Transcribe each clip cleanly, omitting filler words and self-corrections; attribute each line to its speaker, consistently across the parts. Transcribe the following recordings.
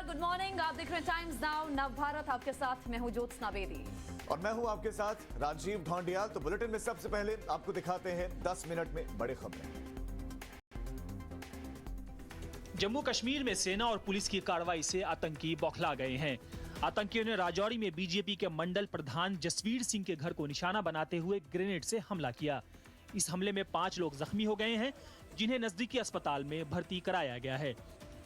Speaker 1: Good morning. आप देख रहे हैं टाइम्स नाउ नव भारत। आपके साथ मैं हूं ज्योत्सना बेदी
Speaker 2: और मैं हूं आपके साथ राजीव ढोंडियाल। तो बुलेटिन में सबसे पहले आपको दिखाते हैं 10 मिनट में बड़े खबरें।
Speaker 3: जम्मू कश्मीर में सेना और पुलिस की कार्रवाई से आतंकी बौखला गए हैं। आतंकियों ने राजौरी में बीजेपी के मंडल प्रधान जसवीर सिंह के घर को निशाना बनाते हुए ग्रेनेड से हमला किया। इस हमले में 5 लोग जख्मी हो गए हैं, जिन्हें नजदीकी अस्पताल में भर्ती कराया गया है।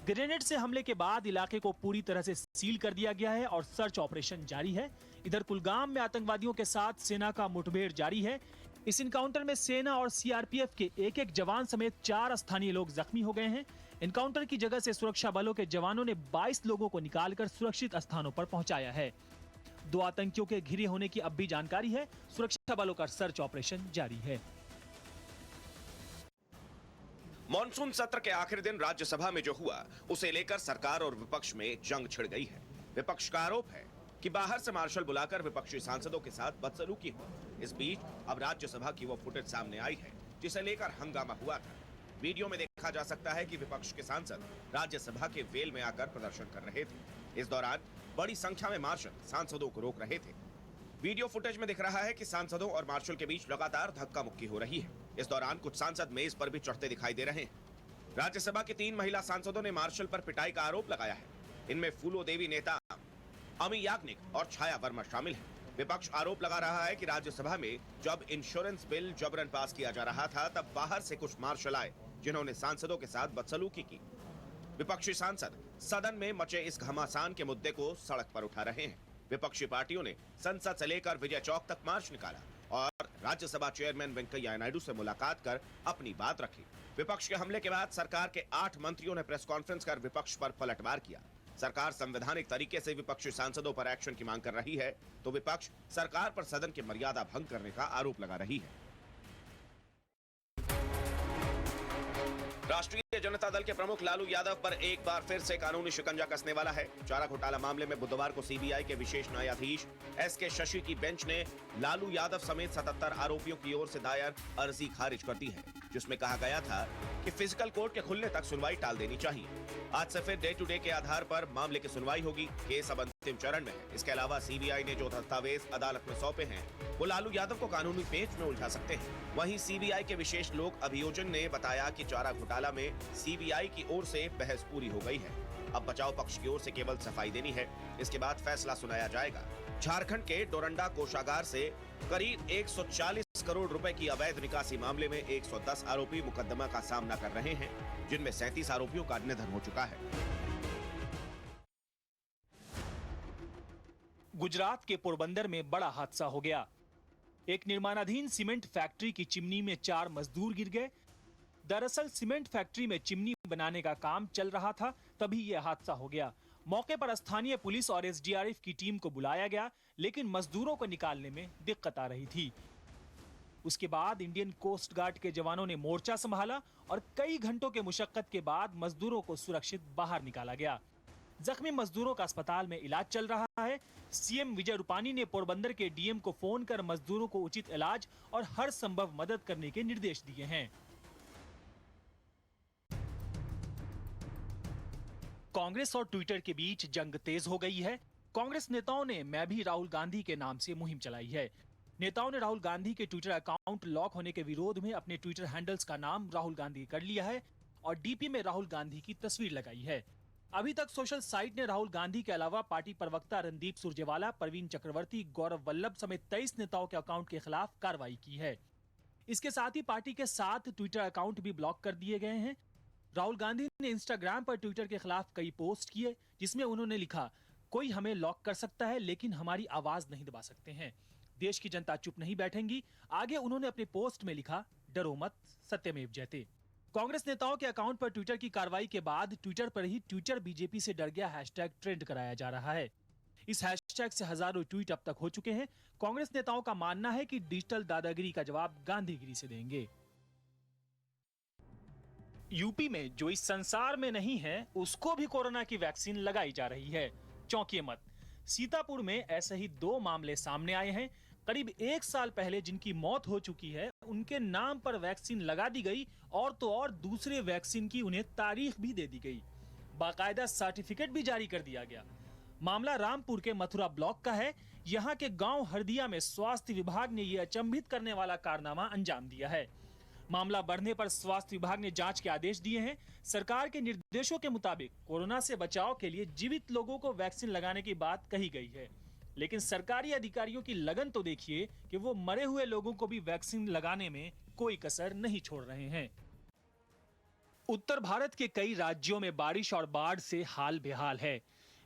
Speaker 3: ग्रेनेड से हमले के बाद इलाके को पूरी तरह से सील कर दिया गया है और सर्च ऑपरेशन जारी है। इधर कुलगाम में आतंकवादियों के साथ सेना का मुठभेड़ जारी है। इस इनकाउंटर में सेना और सीआरपीएफ के एक जवान समेत 4 स्थानीय लोग जख्मी हो गए हैं। इनकाउंटर की जगह से सुरक्षा बलों के जवानों ने 22 लोगों को निकालकर सुरक्षित स्थानों पर पहुंचाया है। 2 आतंकियों के घिरे होने की अब भी जानकारी है। सुरक्षा बलों का सर्च ऑपरेशन जारी है।
Speaker 4: मॉनसून सत्र के आखिरी दिन राज्यसभा में जो हुआ, उसे लेकर सरकार और विपक्ष में जंग छिड़ गई है। विपक्ष का आरोप है कि बाहर से मार्शल बुलाकर विपक्षी सांसदों के साथ बदसलूकी हुई। इस बीच अब राज्यसभा की वो फुटेज सामने आई है जिसे लेकर हंगामा हुआ था। वीडियो में देखा जा सकता है कि विपक्ष के सांसद राज्यसभा के वेल में आकर प्रदर्शन कर रहे थे। इस दौरान बड़ी संख्या में मार्शल सांसदों को रोक रहे थे। वीडियो फुटेज में दिख रहा है कि सांसदों और मार्शल के बीच लगातार धक्का मुक्की हो रही है। इस दौरान कुछ सांसद मेज पर भी चढ़ते दिखाई दे रहे हैं। राज्यसभा की 3 महिला सांसदों ने मार्शल पर पिटाई का आरोप लगाया है। इनमें फूलो देवी नेता अमी याग्निक और छाया वर्मा शामिल हैं। विपक्ष आरोप लगा रहा है कि राज्यसभा में जब इंश्योरेंस बिल जबरन पास किया जा रहा था, तब बाहर से कुछ मार्शल आए जिन्होंने सांसदों के साथ बदसलूकी की। विपक्षी सांसद सदन में मचे इस घमासान के मुद्दे को सड़क पर उठा रहे हैं। विपक्षी पार्टियों ने संसद से लेकर विजय चौक तक मार्च निकाला और राज्यसभा चेयरमैन वेंकैया नायडू से मुलाकात कर अपनी बात रखी। विपक्ष के हमले के बाद सरकार के 8 मंत्रियों ने प्रेस कॉन्फ्रेंस कर विपक्ष पर पलटवार किया। सरकार संवैधानिक तरीके से विपक्षी सांसदों पर एक्शन की मांग कर रही है, तो विपक्ष सरकार पर सदन की मर्यादा भंग करने का आरोप लगा रही है। राष्ट्रीय जनता दल के प्रमुख लालू यादव पर एक बार फिर से कानूनी शिकंजा कसने वाला है। चारा घोटाला मामले में बुधवार को सीबीआई के विशेष न्यायाधीश एसके शशि की बेंच ने लालू यादव समेत 77 आरोपियों की ओर से दायर अर्जी खारिज कर दी है, जिसमें कहा गया था कि फिजिकल कोर्ट के खुलने तक सुनवाई टाल देनी चाहिए। आज से फिर डे टू डे के आधार पर मामले की सुनवाई होगी। केस अब अंतिम चरण में है। इसके अलावा सीबीआई ने जो दस्तावेज अदालत में सौंपे हैं, वो लालू यादव को कानूनी पेच में उलझा सकते हैं। वहीं सीबीआई के विशेष लोक अभियोजन ने बताया कि चारा घोटाला में सीबीआई की ओर से बहस पूरी हो गई है। अब बचाव पक्ष की ओर से केवल सफाई देनी है। इसके बाद फैसला सुनाया जाएगा। झारखंड के डोरंडा कोषागार से करीब 140 करोड़ रुपए की अवैध निकासी मामले में 110 आरोपी मुकदमा का सामना कर रहे हैं, जिनमें 37 आरोपियों का निधन हो चुका है।
Speaker 3: गुजरात के पोरबंदर में बड़ा हादसा हो गया। एक निर्माणाधीन सीमेंट फैक्ट्री की चिमनी में 4 मजदूर गिर गए। दरअसल सीमेंट फैक्ट्री में चिमनी बनाने का काम चल रहा था, तभी यह हादसा हो गया। मौके पर स्थानीय पुलिस और एसडीआरएफ की टीम को बुलाया गया, लेकिन मजदूरों को निकालने में दिक्कत आ रही थी। उसके बाद इंडियन कोस्ट गार्ड के जवानों ने मोर्चा संभाला और कई घंटों के मुशक्कत के बाद मजदूरों को सुरक्षित बाहर निकाला गया। जख्मी मजदूरों का अस्पताल में इलाज चल रहा है। सीएम विजय रूपानी ने पोरबंदर के डीएम को फोन कर मजदूरों को उचित इलाज और हर संभव मदद करने के निर्देश दिए हैं। कांग्रेस और ट्विटर के बीच जंग तेज हो गई है। कांग्रेस नेताओं ने मैं भी राहुल गांधी के नाम से मुहिम चलाई है। नेताओं ने राहुल गांधी के ट्विटर अकाउंट लॉक होने के विरोध में अपने ट्विटर हैंडल्स का नाम राहुल गांधी कर लिया है और डीपी में राहुल गांधी की तस्वीर लगाई है। अभी तक सोशल साइट ने राहुल गांधी के अलावा पार्टी प्रवक्ता रणदीप सुरजेवाला, परवीन चक्रवर्ती, गौरव वल्लभ समेत 23 नेताओं के अकाउंट के खिलाफ कार्रवाई की है। इसके साथ ही पार्टी के 7 ट्विटर अकाउंट भी ब्लॉक कर दिए गए हैं। राहुल गांधी ने इंस्टाग्राम पर ट्विटर के खिलाफ कई पोस्ट किए, जिसमें उन्होंने लिखा, कोई हमें लॉक कर सकता है लेकिन हमारी आवाज नहीं दबा सकते हैं। देश की जनता चुप नहीं बैठेंगी। आगे उन्होंने अपने पोस्ट में लिखा, डरो मत, सत्यमेव जयते। कांग्रेस नेताओं के अकाउंट पर ट्विटर की कार्रवाई के बाद ट्विटर पर ही ट्विटर बीजेपी से डर गया हैशटैग ट्रेंड कराया जा रहा है। इस हैशटैग से हजारों ट्वीट अब तक हो चुके हैं। कांग्रेस नेताओं का मानना है कि डिजिटल दादागिरी का जवाब गांधीगिरी से देंगे। यूपी में जो इस संसार में नहीं है, उसको भी कोरोना की वैक्सीन लगाई जा रही है। चौंकिए मत। सीतापुर में ऐसे ही 2 मामले सामने आए हैं। करीब 1 साल पहले जिनकी मौत हो चुकी है, उनके नाम पर वैक्सीन लगा दी गई और तो और दूसरे वैक्सीन की उन्हें तारीख भी दे दी गई। बाकायदा सर्टिफिकेट भी जारी कर दिया गया। मामला रामपुर के मथुरा ब्लॉक का है। यहाँ के गांव हरदिया में स्वास्थ्य विभाग ने यह अचंभित करने वाला कारनामा अंजाम दिया है। मामला बढ़ने पर स्वास्थ्य विभाग ने जांच के आदेश दिए हैं। सरकार के निर्देशों के मुताबिक कोरोना से बचाव के लिए जीवित लोगों को वैक्सीन लगाने की बात कही गई है, लेकिन सरकारी अधिकारियों की लगन तो देखिए कि वो मरे हुए लोगों को भी वैक्सीन लगाने में कोई कसर नहीं छोड़ रहे हैं। उत्तर भारत के कई राज्यों में बारिश और बाढ़ से हाल बेहाल है।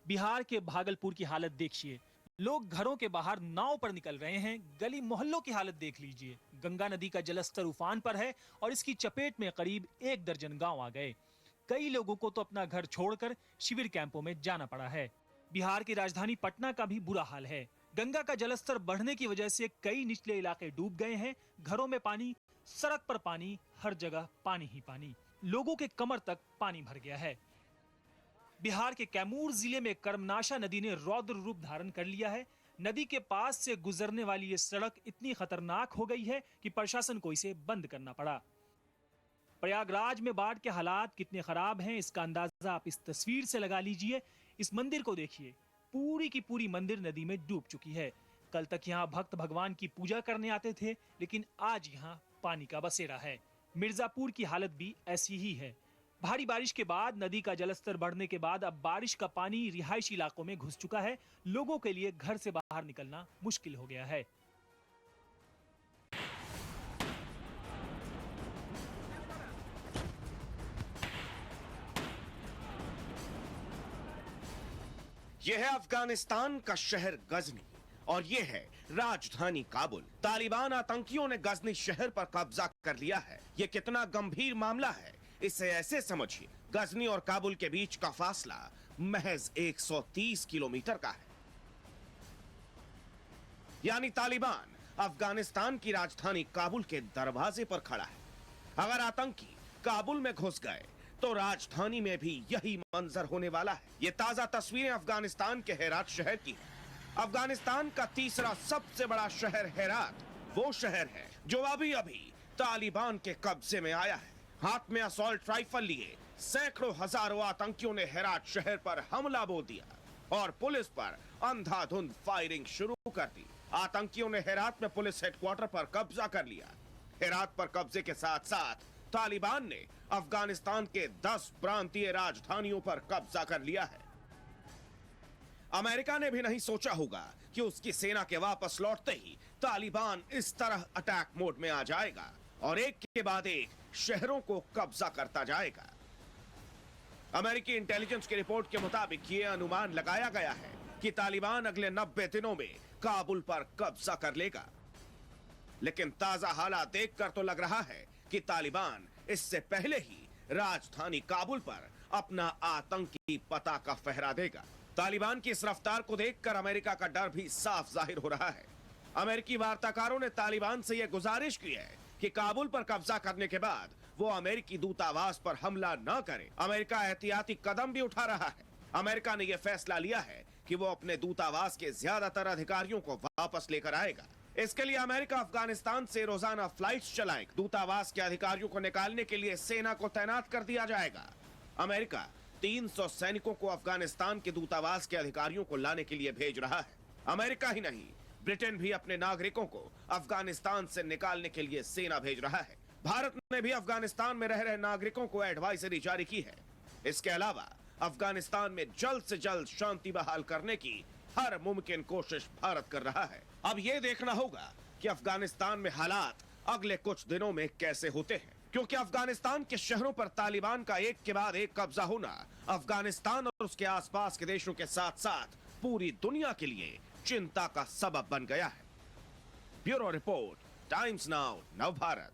Speaker 3: बिहार के भागलपुर की हालत देखिए, लोग घरों के बाहर नाव पर निकल रहे हैं। गली मोहल्लों की हालत देख लीजिए। गंगा नदी का जलस्तर उफान पर है और इसकी चपेट में करीब 1 दर्जन गांव आ गए। कई लोगों को तो अपना घर छोड़कर शिविर कैंपों में जाना पड़ा है। बिहार की राजधानी पटना का भी बुरा हाल है। गंगा का जलस्तर बढ़ने की वजह से कई निचले इलाके डूब गए हैं। घरों में पानी, सड़क पर पानी, हर जगह पानी ही पानी। लोगों के कमर तक पानी भर गया है। बिहार के कैमूर जिले में कर्मनाशा नदी ने रौद्र रूप धारण कर लिया है। नदी के पास से गुजरने वाली ये सड़क इतनी खतरनाक हो गई है कि प्रशासन को इसे बंद करना पड़ा। प्रयागराज में बाढ़ के हालात कितने खराब हैं, इसका अंदाजा आप इस तस्वीर से लगा लीजिए। इस मंदिर को देखिए, पूरी की पूरी मंदिर नदी में डूब चुकी है। कल तक यहाँ भक्त भगवान की पूजा करने आते थे, लेकिन आज यहाँ पानी का बसेरा है। मिर्जापुर की हालत भी ऐसी ही है। भारी बारिश के बाद नदी का जलस्तर बढ़ने के बाद अब बारिश का पानी रिहायशी इलाकों में घुस चुका है। लोगों के लिए घर से बाहर निकलना मुश्किल हो गया है।
Speaker 4: यह है अफगानिस्तान का शहर गजनी और यह है राजधानी काबुल। तालिबान आतंकियों ने गजनी शहर पर कब्जा कर लिया है। यह कितना गंभीर मामला है, इसे ऐसे समझिए, गजनी और काबुल के बीच का फासला महज 130 किलोमीटर का है। यानी तालिबान अफगानिस्तान की राजधानी काबुल के दरवाजे पर खड़ा है। अगर आतंकी काबुल में घुस गए तो राजधानी में भी यही मंजर होने वाला है। ये ताजा तस्वीरें अफगानिस्तान के हेरात शहर की हैं। अफगानिस्तान का तीसरा सबसे बड़ा शहर हेरात वो शहर है जो अभी अभी तालिबान के कब्जे में आया है। हाथ में असॉल्ट राइफल लिए सैकड़ों हजारों आतंकियों ने हेरात शहर पर हमला बोल दिया और पुलिस पर अंधाधुंध फायरिंग शुरू कर दी। आतंकियों ने हेरात में पुलिस हेडक्वार्टर पर कब्जा कर लिया। हेरात पर कब्जे के साथ साथ तालिबान ने अफगानिस्तान के 10 प्रांतीय राजधानियों पर कब्जा कर लिया है। अमेरिका ने भी नहीं सोचा होगा कि उसकी सेना के वापस लौटते ही तालिबान इस तरह अटैक मोड में आ जाएगा और एक के बाद एक शहरों को कब्जा करता जाएगा। अमेरिकी इंटेलिजेंस की रिपोर्ट के मुताबिक यह अनुमान लगाया गया है कि तालिबान अगले 90 दिनों में काबुल पर कब्जा कर लेगा। लेकिन ताजा हालात देखकर तो लग रहा है कि तालिबान इससे पहले ही राजधानी काबुल पर अपना आतंकी पताका फहरा देगा। तालिबान की इस रफ्तार को देखकर अमेरिका का डर भी साफ जाहिर हो रहा है। अमेरिकी वार्ताकारों ने तालिबान से यह गुजारिश की है कि काबुल पर कब्जा करने के बाद वो अमेरिकी दूतावास पर हमला न करे। अमेरिका एहतियाती कदम भी उठा रहा है। अमेरिका ने यह फैसला लिया है कि वो अपने दूतावास के ज्यादातर अधिकारियों को वापस लेकर आएगा। इसके लिए अमेरिका अफगानिस्तान से रोजाना फ्लाइट्स चलाएगा। दूतावास के अधिकारियों को निकालने के लिए सेना को तैनात कर दिया जाएगा। अमेरिका 300 सैनिकों को अफगानिस्तान के दूतावास के अधिकारियों को लाने के लिए भेज रहा है। अमेरिका ही नहीं, ब्रिटेन भी अपने नागरिकों को अफगानिस्तान से निकालने के लिए सेना भेज रहा है। भारत ने भी अफगानिस्तान में रह रहे नागरिकों को एडवाइजरी जारी की है। इसके अलावा अफगानिस्तान में जल्द से जल्द शांति बहाल करने की हर मुमकिन कोशिश भारत कर रहा है। अब यह देखना होगा कि अफगानिस्तान में हालात अगले कुछ दिनों में कैसे होते हैं, क्योंकि अफगानिस्तान के शहरों पर तालिबान का एक के बाद एक कब्जा होना अफगानिस्तान और उसके आसपास के देशों के साथ साथ पूरी दुनिया के लिए चिंता का सबब बन गया है। Bureau report, times now, Navbharat.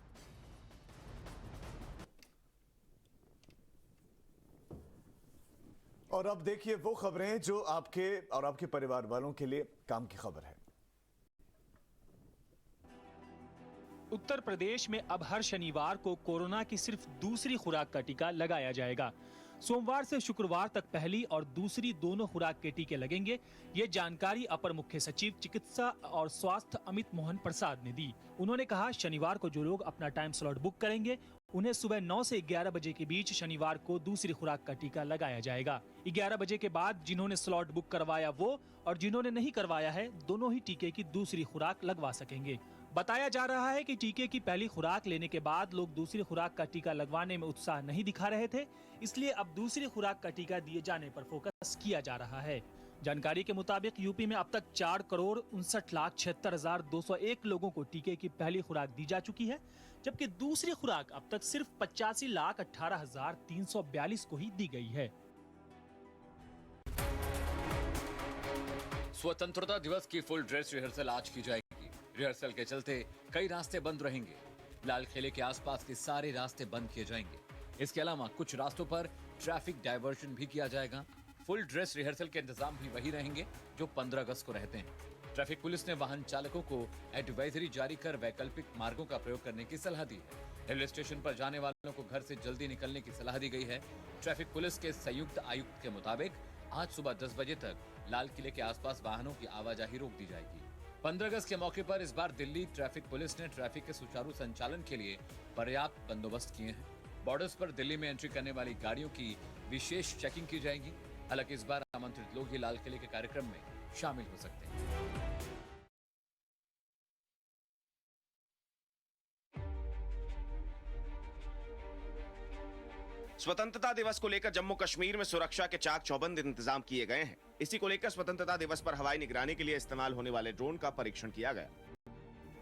Speaker 2: और अब देखिए वो खबरें जो आपके और आपके परिवार वालों के लिए काम की खबर है।
Speaker 3: उत्तर प्रदेश में अब हर शनिवार को कोरोना की सिर्फ दूसरी खुराक का टीका लगाया जाएगा। सोमवार से शुक्रवार तक पहली और दूसरी दोनों खुराक के टीके लगेंगे। ये जानकारी अपर मुख्य सचिव चिकित्सा और स्वास्थ्य अमित मोहन प्रसाद ने दी। उन्होंने कहा, शनिवार को जो लोग अपना टाइम स्लॉट बुक करेंगे उन्हें सुबह 9 से 11 बजे के बीच शनिवार को दूसरी खुराक का टीका लगाया जाएगा। 11 बजे के बाद जिन्होंने स्लॉट बुक करवाया वो और जिन्होंने नहीं करवाया है, दोनों ही टीके की दूसरी खुराक लगवा सकेंगे। बताया जा रहा है कि टीके की पहली खुराक लेने के बाद लोग दूसरी खुराक का टीका लगवाने में उत्साह नहीं दिखा रहे थे, इसलिए अब दूसरी खुराक का टीका दिए जाने पर फोकस किया जा रहा है। जानकारी के मुताबिक यूपी में अब तक 4,59,76,201 लोगों को टीके की पहली खुराक दी जा चुकी है, जबकि दूसरी खुराक अब तक सिर्फ 85,18,342 को ही दी गई है।
Speaker 5: स्वतंत्रता दिवस की फुल ड्रेस रिहर्सल आज की जाएगी। रिहर्सल के चलते कई रास्ते बंद रहेंगे। लाल किले के आसपास के सारे रास्ते बंद किए जाएंगे। इसके अलावा कुछ रास्तों पर ट्रैफिक डायवर्जन भी किया जाएगा। फुल ड्रेस रिहर्सल के इंतजाम भी वही रहेंगे जो 15 अगस्त को रहते हैं। ट्रैफिक पुलिस ने वाहन चालकों को एडवाइजरी जारी कर वैकल्पिक मार्गों का प्रयोग करने की सलाह दी है। रेलवे स्टेशन पर जाने वालों को घर से जल्दी निकलने की सलाह दी गई है। ट्रैफिक पुलिस के संयुक्त आयुक्त के मुताबिक आज सुबह 10 बजे तक लाल किले के आसपास वाहनों की आवाजाही रोक दी जाएगी। 15 अगस्त के मौके पर इस बार दिल्ली ट्रैफिक पुलिस ने ट्रैफिक के सुचारू संचालन के लिए पर्याप्त बंदोबस्त किए हैं। बॉर्डर्स पर दिल्ली में एंट्री करने वाली गाड़ियों की विशेष चेकिंग की जाएगी। हालांकि इस बार आमंत्रित लोग ही लाल किले के कार्यक्रम में शामिल हो सकते हैं।
Speaker 4: स्वतंत्रता दिवस को लेकर जम्मू कश्मीर में सुरक्षा के चाक चौबंद इंतजाम किए गए हैं। इसी को लेकर स्वतंत्रता दिवस पर हवाई निगरानी के लिए इस्तेमाल होने वाले ड्रोन का परीक्षण किया गया।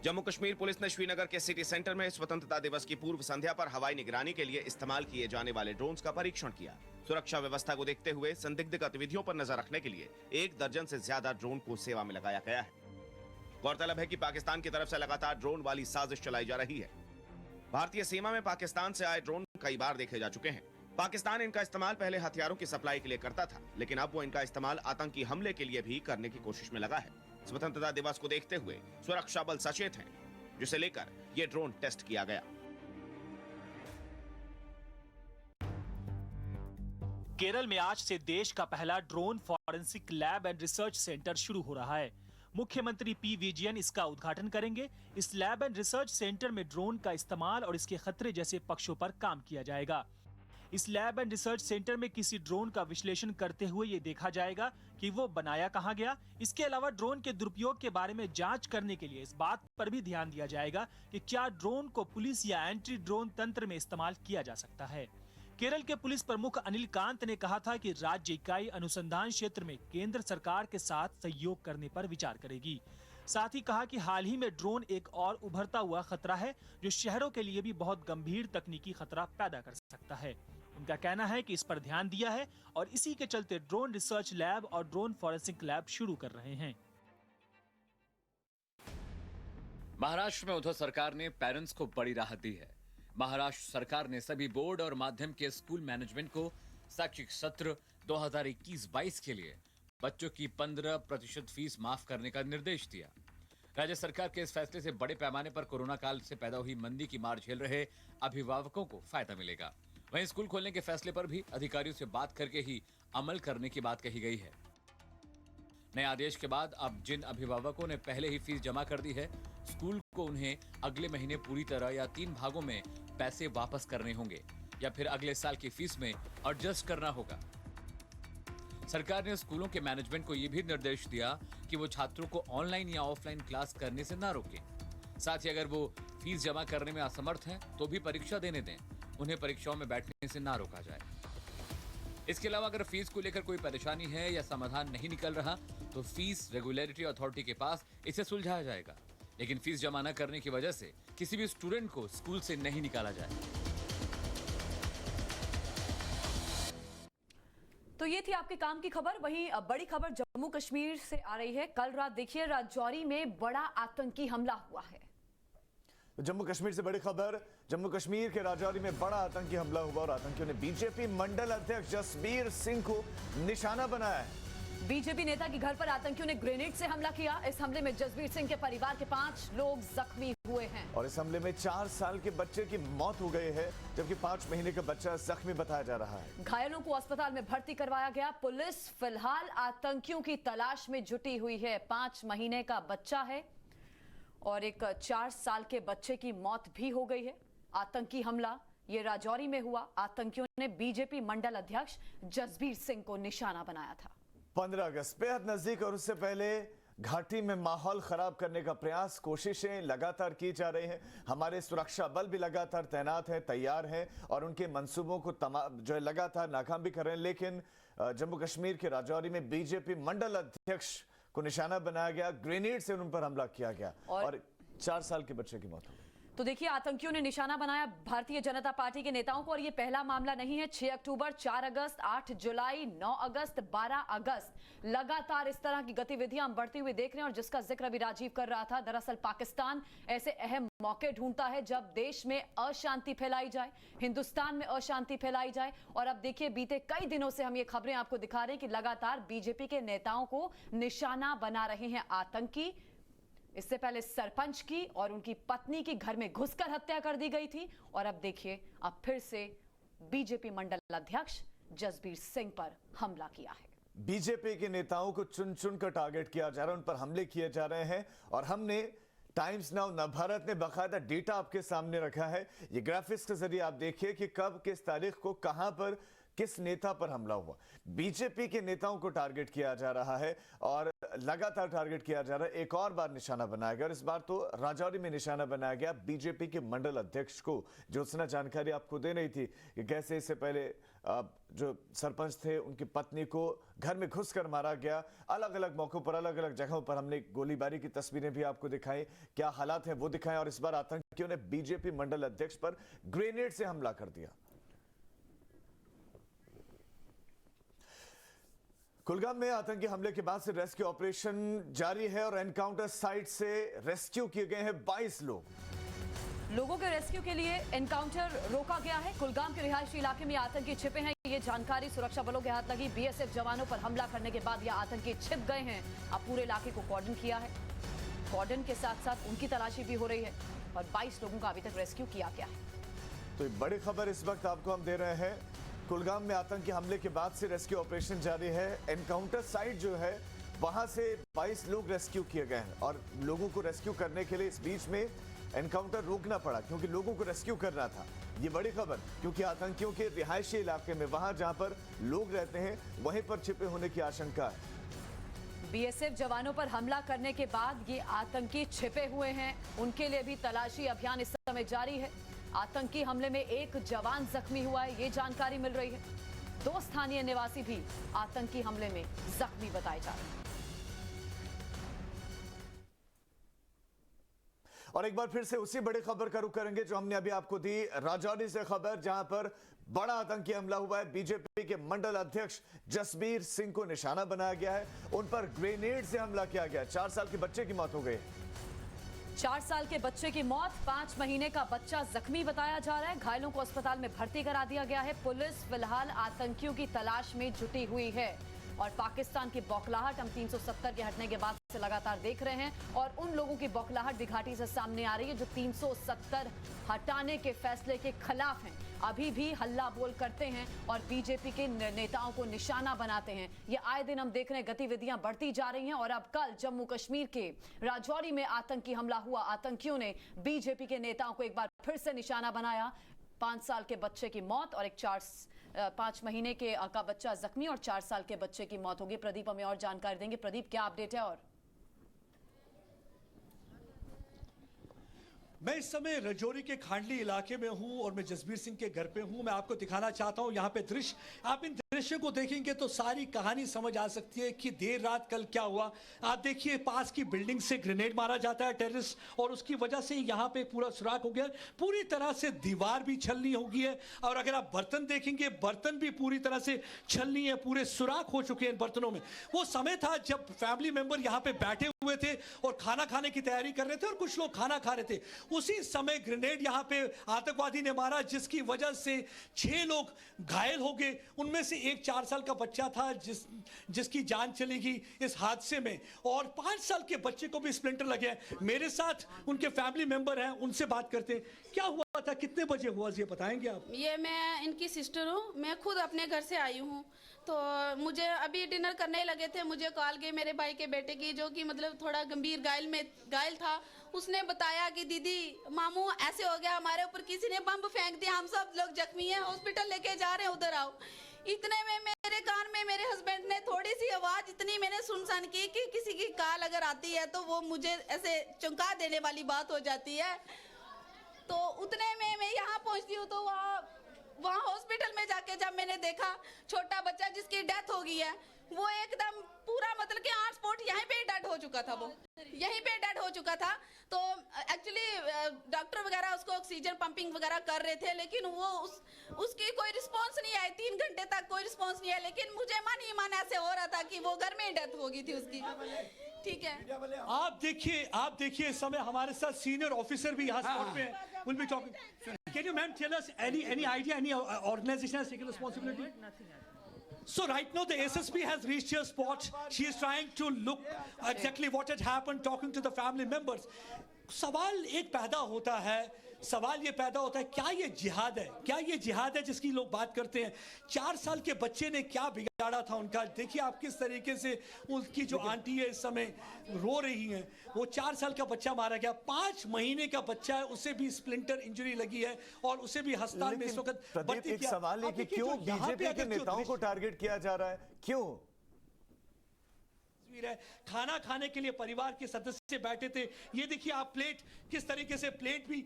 Speaker 4: जम्मू कश्मीर पुलिस ने श्रीनगर के सिटी सेंटर में स्वतंत्रता दिवस की पूर्व संध्या पर हवाई निगरानी के लिए इस्तेमाल किए जाने वाले ड्रोन्स का परीक्षण किया। सुरक्षा व्यवस्था को देखते हुए संदिग्ध गतिविधियों पर नजर रखने के लिए 1 दर्जन से ज्यादा ड्रोन को सेवा में लगाया गया है। गौरतलब है कि पाकिस्तान की तरफ से लगातार ड्रोन वाली साजिश चलाई जा रही है। भारतीय सीमा में पाकिस्तान से आए ड्रोन कई बार देखे जा चुके हैं। पाकिस्तान इनका इस्तेमाल पहले हथियारों की सप्लाई के लिए करता था, लेकिन अब वो इनका इस्तेमाल आतंकी हमले के लिए भी करने की कोशिश में लगा है। स्वतंत्रता दिवस को देखते हुए सुरक्षा बल सचेत हैं, जिसे लेकर ये ड्रोन टेस्ट किया गया।
Speaker 3: केरल में आज से देश का पहला drone forensic lab and research centre शुरू हो रहा है। मुख्यमंत्री पी विजयन इसका उद्घाटन करेंगे। इस लैब एंड रिसर्च सेंटर में ड्रोन का इस्तेमाल और इसके खतरे जैसे पक्षों पर काम किया जाएगा। इस लैब एंड रिसर्च सेंटर में किसी ड्रोन का विश्लेषण करते हुए ये देखा जाएगा कि वो बनाया कहां गया। इसके अलावा ड्रोन के दुरुपयोग के बारे में जांच करने के लिए इस बात पर भी ध्यान दिया जाएगा कि क्या ड्रोन को पुलिस या एंटी ड्रोन तंत्र में इस्तेमाल किया जा सकता है। केरल के पुलिस प्रमुख अनिल कांत ने कहा था कि राज्य इकाई अनुसंधान क्षेत्र में केंद्र सरकार के साथ सहयोग करने पर विचार करेगी। साथ ही कहा कि हाल ही में ड्रोन एक और उभरता हुआ खतरा है जो शहरों के लिए भी बहुत गंभीर तकनीकी खतरा पैदा कर सकता है। उनका कहना है कि इस पर ध्यान दिया है और इसी के चलते ड्रोन रिसर्च लैब और ड्रोन फॉरेंसिक लैब शुरू कर रहे हैं।
Speaker 5: महाराष्ट्र में उद्धव सरकार ने पेरेंट्स को बड़ी राहत दी है। महाराष्ट्र सरकार ने सभी बोर्ड और माध्यम के स्कूल मैनेजमेंट को शैक्षिक सत्र 2021-22 के लिए बच्चों की 15% फीस माफ करने का निर्देश दिया। राज्य सरकार के इस फैसले से बड़े पैमाने पर कोरोना काल से पैदा हुई मंदी की मार झेल रहे अभिभावकों को फायदा मिलेगा। वहीं स्कूल खोलने के फैसले पर भी अधिकारियों से बात करके ही अमल करने की बात कही गई है। नए आदेश के बाद अब जिन अभिभावकों ने पहले ही फीस जमा कर दी है, स्कूल को उन्हें अगले महीने पूरी तरह या 3 भागों में पैसे वापस करने होंगे या फिर अगले साल की फीस में एडजस्ट करना होगा। सरकार ने स्कूलों के मैनेजमेंट को यह भी निर्देश दिया कि वो छात्रों को ऑनलाइन या ऑफलाइन क्लास करने से ना रोकें। साथ ही अगर वो फीस जमा करने में असमर्थ हैं तो भी परीक्षा देने दें, उन्हें परीक्षाओं में बैठने से ना रोका जाए। इसके अलावा अगर फीस को लेकर कोई परेशानी है या समाधान नहीं निकल रहा तो फीस रेगुलेटरी अथॉरिटी के पास इसे सुलझाया जाएगा, लेकिन फीस जमा न करने की वजह से किसी भी स्टूडेंट को स्कूल से नहीं निकाला जाए।
Speaker 1: तो ये थी आपके काम की खबर। वहीं बड़ी खबर जम्मू कश्मीर से आ रही है। कल रात देखिए राजौरी में बड़ा आतंकी हमला हुआ है।
Speaker 2: जम्मू कश्मीर से बड़ी खबर, जम्मू कश्मीर के राजौरी में बड़ा आतंकी हमला हुआ और आतंकियों ने बीजेपी मंडल अध्यक्ष जसबीर सिंह को निशाना बनाया है।
Speaker 1: बीजेपी नेता के घर पर आतंकियों ने ग्रेनेड से हमला किया। इस हमले में जसबीर सिंह के परिवार के 5 लोग जख्मी हुए हैं
Speaker 2: और इस हमले में 4 साल के बच्चे की मौत हो गई है, जबकि 5 महीने का बच्चा जख्मी बताया जा रहा है।
Speaker 1: घायलों को अस्पताल में भर्ती करवाया गया। पुलिस फिलहाल आतंकियों की तलाश में जुटी हुई है। 5 महीने का बच्चा है और एक 4 साल के बच्चे की मौत भी हो गई है। आतंकी हमला ये राजौरी में हुआ। आतंकियों ने बीजेपी मंडल अध्यक्ष जसबीर सिंह को निशाना बनाया था।
Speaker 2: 15 अगस्त बेहद नजदीक और उससे पहले घाटी में माहौल खराब करने का प्रयास, कोशिशें लगातार की जा रही हैं। हमारे सुरक्षा बल भी लगातार तैनात हैं, तैयार हैं और उनके मंसूबों को जो है लगातार नाकाम भी कर रहे हैं। लेकिन जम्मू कश्मीर के राजौरी में बीजेपी मंडल अध्यक्ष को निशाना बनाया गया, ग्रेनेड से उन पर हमला किया गया और 4 साल के बच्चे की मौत हो गई।
Speaker 1: तो देखिए, आतंकियों ने निशाना बनाया भारतीय जनता पार्टी के नेताओं को और ये पहला मामला नहीं है। 6 अक्टूबर, 4 अगस्त, 8 जुलाई, 9 अगस्त, 12 अगस्त लगातार इस तरह की गतिविधियां हम बढ़ती हुई देख रहे हैं और जिसका जिक्र भी राजीव कर रहा था। दरअसल पाकिस्तान ऐसे अहम मौके ढूंढता है जब देश में अशांति फैलाई जाए, हिंदुस्तान में अशांति फैलाई जाए। और अब देखिए, बीते कई दिनों से हम ये खबरें आपको दिखा रहे हैं कि लगातार बीजेपी के नेताओं को निशाना बना रहे हैं आतंकी। इससे पहले सरपंच की और उनकी पत्नी की घर में घुसकर हत्या कर दी गई थी और अब देखिए, अब फिर से बीजेपी मंडल अध्यक्ष जसबीर सिंह पर हमला किया है।
Speaker 2: बीजेपी के नेताओं को चुन चुन कर टारगेट किया जा रहा है, उन पर हमले किए जा रहे हैं और हमने टाइम्स नाउ नवभारत ने बाकायदा डेटा आपके सामने रखा है। ये ग्राफिक्स के जरिए आप देखिए कि कब, किस तारीख को, कहां पर, किस नेता पर हमला हुआ। बीजेपी के नेताओं को टारगेट किया जा रहा है और लगातार टारगेट किया जा रहा है। एक और बार निशाना बनाया गया और इस बार तो राजौरी में निशाना बनाया गया बीजेपी के मंडल अध्यक्ष को। ज्योत्सना जानकारी आपको दे रही थी कि कैसे इससे पहले जो सरपंच थे उनकी पत्नी को घर में घुसकर मारा गया। अलग अलग मौकों पर, अलग अलग जगहों पर हमने गोलीबारी की तस्वीरें भी आपको दिखाई, क्या हालात हैं वो दिखाएं। और इस बार आतंकियों ने बीजेपी मंडल अध्यक्ष पर ग्रेनेड से हमला कर दिया। कुलगाम में आतंकी हमले के बाद से रेस्क्यू ऑपरेशन जारी है और एनकाउंटर साइट से रेस्क्यू किए गए हैं 22
Speaker 1: लोगों के रेस्क्यू के लिए एनकाउंटर रोका गया है। कुलगाम के रिहायशी इलाके में आतंकी छिपे हैं, ये जानकारी सुरक्षा बलों के हाथ लगी। बीएसएफ जवानों पर हमला करने के बाद ये आतंकी छिप गए हैं। अब पूरे इलाके को कॉर्डन किया है। कॉर्डन के साथ साथ उनकी तलाशी भी हो रही है और 22 लोगों का अभी तक रेस्क्यू किया गया है।
Speaker 2: तो बड़ी खबर इस वक्त आपको हम दे रहे हैं। कुलगाम में आतंकी हमले के बाद से रेस्क्यू ऑपरेशन जारी है। एनकाउंटर साइट जो है वहां से 22 लोग रेस्क्यू किए गए हैं और लोगों को रेस्क्यू करने के लिए इस बीच में एनकाउंटर रोकना पड़ा क्योंकि लोगों को रेस्क्यू करना था। ये बड़ी खबर, क्योंकि आतंकियों के रिहायशी इलाके में, वहां जहां पर लोग रहते हैं, वहीं पर छिपे होने की आशंका है।
Speaker 1: बीएसएफ जवानों पर हमला करने के बाद ये आतंकी छिपे हुए हैं, उनके लिए भी तलाशी अभियान इस समय जारी है। आतंकी हमले में एक जवान जख्मी हुआ है, ये जानकारी मिल रही है। 2 स्थानीय निवासी भी आतंकी हमले में जख्मी बताए जा रहे हैं।
Speaker 2: और एक बार फिर से उसी बड़ी खबर का रुख करेंगे जो हमने अभी आपको दी, राजौरी से खबर, जहां पर बड़ा आतंकी हमला हुआ है। बीजेपी के मंडल अध्यक्ष जसबीर सिंह को निशाना बनाया गया है, उन पर ग्रेनेड से हमला किया गया। 4 साल के बच्चे की मौत हो गई।
Speaker 1: 4 साल के बच्चे की मौत, 5 महीने का बच्चा जख्मी बताया जा रहा है। घायलों को अस्पताल में भर्ती करा दिया गया है। पुलिस फिलहाल आतंकियों की तलाश में जुटी हुई है और पाकिस्तान की बौखलाहट हम 370 के हटने के बाद से लगातार देख रहे हैं और उन लोगों की बौखलाहट भी घाटी से सामने आ रही है जो 370 हटाने के फैसले के खिलाफ हैं। अभी भी हल्ला बोल करते हैं और बीजेपी के नेताओं को निशाना बनाते हैं। ये आए दिन हम देख रहे हैं, गतिविधियां बढ़ती जा रही हैं और अब कल जम्मू कश्मीर के राजौरी में आतंकी हमला हुआ। आतंकियों ने बीजेपी के नेताओं को एक बार फिर से निशाना बनाया। 5 साल के बच्चे की मौत और एक 5 महीने का बच्चा जख्मी और 4 साल के बच्चे की मौत होगी। प्रदीप हमें और जानकारी देंगे। प्रदीप, क्या अपडेट है? और
Speaker 6: मैं इस समय राजौरी के खांडली इलाके में हूं और मैं जसबीर सिंह के घर पे हूं। मैं आपको दिखाना चाहता हूं यहाँ पे दृश्य। आप इन दृश्य को देखेंगे तो सारी कहानी समझ आ सकती है कि देर रात कल क्या हुआ। आप देखिए, पास की बिल्डिंग से ग्रेनेड मारा जाता है, टेररिस्ट, और उसकी वजह से यहाँ पे पूरा सुराख हो गया। पूरी तरह से दीवार भी छलनी हो गई है और अगर आप बर्तन देखेंगे, बर्तन भी पूरी तरह से छलनी है, पूरे सुराख हो चुके हैं इन बर्तनों में। वो समय था जब फैमिली मेंबर यहाँ पे बैठे हुए थे और खाना खाने की तैयारी कर रहे थे और कुछ लोग खाना खा रहे थे। उसी समय ग्रेनेड यहां पे आतंकवादी ने मारा जिसकी वजह से 6 लोग घायल हो गए। उनमें से एक 4 साल का बच्चा था जिसकी जान चली गई इस हादसे में और 5 साल के बच्चे को भी स्प्लिंटर लगे हैं। मेरे साथ उनके फैमिली मेंबर हैं, उनसे बात करते हैं। क्या हुआ था, कितने बजे हुआ, ये बताएंगे आप?
Speaker 7: ये मैं इनकी सिस्टर हूँ। मैं खुद अपने घर से आई हूँ तो मुझे अभी डिनर करने ही लगे थे, मुझे कॉल गई मेरे भाई के बेटे की जो कि मतलब थोड़ा गंभीर घायल था। उसने बताया कि दीदी मामू ऐसे हो गया, हमारे ऊपर किसी ने बम फेंक दिया, हम सब लोग जख्मी हैं, हॉस्पिटल लेके जा रहे हैं, उधर आओ। इतने में मेरे कान में मेरे हस्बैंड ने थोड़ी सी आवाज इतनी मैंने सुन की कि किसी की कॉल अगर आती है तो वो मुझे ऐसे चौंका देने वाली बात हो जाती है। तो उतने में मैं यहाँ पहुंचती हूँ तो वहाँ हॉस्पिटल में जाके जब मैंने देखा छोटा बच्चा जिसकी डेथ हो गई है, वो एकदम पूरा मतलब कि 8 स्पॉट यहीं पे डेड हो चुका था, वो यहीं पे डेड हो चुका था। तो एक्चुअली डॉक्टर वगैरह उसको ऑक्सीजन पंपिंग वगैरह कर रहे थे, लेकिन वो उसकी कोई रिस्पांस नहीं आई, 3 घंटे तक कोई रिस्पांस नहीं आया। लेकिन मुझे मन ही मन ऐसे हो रहा था कि वो घर में ही डेथ हो गई थी उसकी। ठीक है,
Speaker 6: आप देखिए इस समय हमारे साथ सीनियर ऑफिसर भी यहाँ स्पॉट पे हैं। We'll be talking. Can you ma'am tell us any idea, any organization has taken responsibility? So right now the SSP has reached your spot. She is trying to look exactly what had happened, talking to the family members. सवाल एक पैदा होता है, क्या ये जिहाद है? क्या ये जिहाद है जिसकी लोग बात करते हैं? 4 साल के बच्चे ने क्या बिगाड़ा था उनका? देखिए आप किस तरीके से उनकी जो आंटी है इस समय रो रही हैं। वो 4 साल का बच्चा मारा गया, 5 महीने का बच्चा है, उसे भी स्प्लिंटर इंजरी लगी है और उसे भी अस्पताल में इस वक्त भर्ती
Speaker 2: एक
Speaker 6: किया।
Speaker 2: सवाल है कि क्यों बीजेपी के नेताओं को टारगेट किया जा रहा है? क्यों?
Speaker 6: है खाना खाने के लिए परिवार के सदस्य बैठे थे, ये देखिए आप प्लेट किस तरीके से प्लेट भी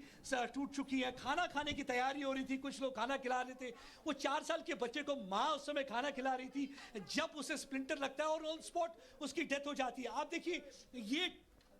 Speaker 6: टूट चुकी है। खाना खाने की तैयारी हो रही थी, कुछ लोग खाना खिला रहे थे। वो 4 साल के बच्चे को माँ उस समय खाना खिला रही थी जब उसे स्प्लिंटर लगता है और ऑन स्पॉट उसकी डेथ हो जाती है। आप देखिए ये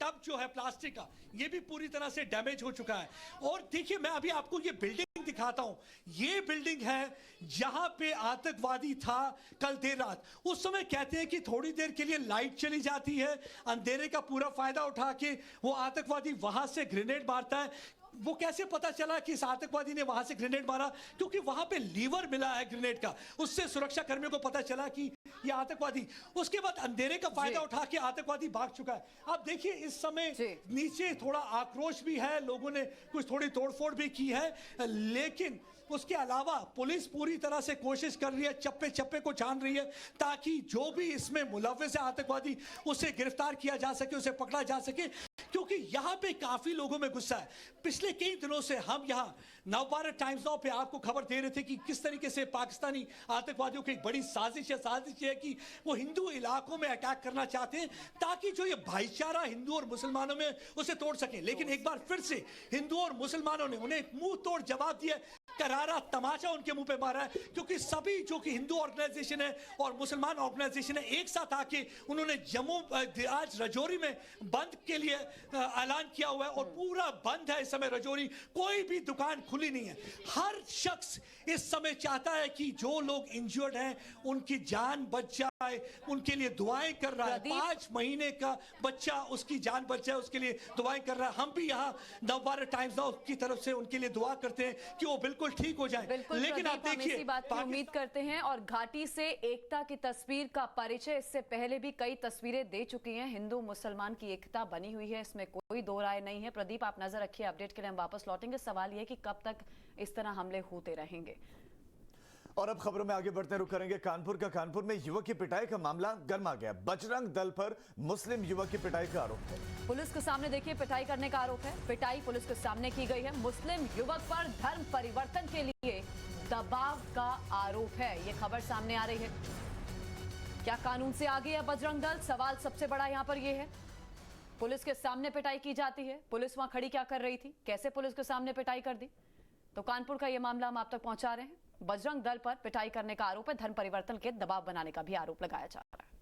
Speaker 6: टब जो है प्लास्टिक का, ये भी पूरी तरह से डैमेज हो चुका है। और देखिए मैं अभी आपको ये बिल्डिंग दिखाता हूं, ये बिल्डिंग है जहां पे आतंकवादी था कल देर रात। उस समय कहते हैं कि थोड़ी देर के लिए लाइट चली जाती है, अंधेरे का पूरा फायदा उठा के वो आतंकवादी वहां से ग्रेनेड मारता है। वो कैसे पता चला कि इस आतंकवादी ने वहां से ग्रेनेड मारा? क्योंकि वहां पे लीवर मिला है ग्रेनेड का, उससे सुरक्षा कर्मियों को पता चला कि ये आतंकवादी। उसके बाद अंधेरे का फायदा उठा के आतंकवादी भाग चुका है। आप देखिए इस समय नीचे थोड़ा आक्रोश भी है, लोगों ने कुछ थोड़ी तोड़फोड़ भी की है, लेकिन उसके अलावा पुलिस पूरी तरह से कोशिश कर रही है, चप्पे चप्पे को छान रही है ताकि जो भी इसमें मुलव्विस है आतंकवादी उसे गिरफ्तार किया जा सके, उसे पकड़ा जा सके। क्योंकि यहाँ पे काफी लोगों में गुस्सा है। पिछले कई दिनों से हम यहाँ नवभारत टाइम्स नाउ पे आपको खबर दे रहे थे कि किस तरीके से पाकिस्तानी आतंकवादियों की एक बड़ी साजिश है कि वो हिंदू इलाकों में अटैक करना चाहते हैं ताकि जो ये भाईचारा हिंदू और मुसलमानों में उसे तोड़ सके। लेकिन एक बार फिर से हिंदू और मुसलमानों ने उन्हें मुंह तोड़ जवाब दिया, करारा तमाचा उनके मुंह पे मारा है। क्योंकि सभी जो कि हिंदू ऑर्गेनाइजेशन है और मुसलमान ऑर्गेनाइजेशन है एक साथ आके उन्होंने जम्मू आज रजौरी में बंद के लिए ऐलान किया हुआ है और पूरा बंद है इस समय रजौरी, कोई भी दुकान खुली नहीं है। हर शख्स इस समय चाहता है कि जो लोग इंजर्ड हैं उनकी जान बच जाए, उनके लिए दुआएं कर रहा है। 5 महीने का बच्चा, उसकी जान बच जाए, उसके लिए दुआएं कर रहा है। हम भी यहाँ नवभारत टाइम्स नाउ की तरफ से उनके लिए दुआ करते हैं कि वो बिल्कुल ठीक हो जाए। लेकिन आप देखिए
Speaker 1: बात की उम्मीद करते हैं और घाटी से एकता की तस्वीर का परिचय इससे पहले भी कई तस्वीरें दे चुकी हैं। हिंदू मुसलमान की एकता बनी हुई है, इसमें कोई दो राय नहीं है। प्रदीप आप नजर रखिए, अपडेट के लिए हम वापस लौटेंगे। सवाल यह कि कब तक इस तरह हमले होते रहेंगे।
Speaker 2: और अब खबरों में आगे बढ़ते रुक करेंगे कानपुर में युवक की पिटाई का मामला गर्मा गया। बजरंग दल पर मुस्लिम युवक की पिटाई का आरोप है।
Speaker 1: पुलिस के सामने देखिए पिटाई करने का आरोप है। पिटाई पुलिस के सामने की गई है। मुस्लिम युवक पर धर्म परिवर्तन के लिए दबाव का आरोप है। ये खबर सामने आ रही है। क्या कानून से आगे है बजरंग दल? सवाल सबसे बड़ा यहाँ पर यह है। पुलिस के सामने पिटाई की जाती है। पुलिस वहां खड़ी क्या कर रही थी? कैसे पुलिस के सामने पिटाई कर दी? तो कानपुर का यह मामला हम आप तक पहुंचा रहे हैं। बजरंग दल पर पिटाई करने का आरोप है। धर्म परिवर्तन के दबाव बनाने का भी आरोप लगाया जा रहा है।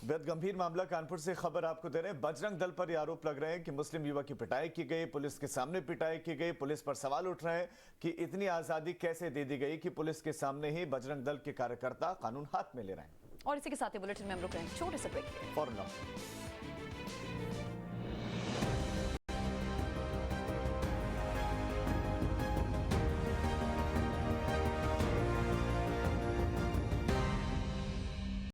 Speaker 2: बेहद गंभीर मामला कानपुर से खबर आपको दे रहे हैं। बजरंग दल पर यह आरोप लग रहे हैं कि मुस्लिम युवक की पिटाई की गई, पुलिस के सामने पिटाई की गई। पुलिस पर सवाल उठ रहे हैं कि इतनी आजादी कैसे दे दी गई कि पुलिस के सामने ही बजरंग दल के कार्यकर्ता कानून हाथ में ले रहे हैं।
Speaker 1: और इसी के साथ ही बुलेटिन में हम रुक रहे हैं छोटे से ब्रेक।
Speaker 2: फौरन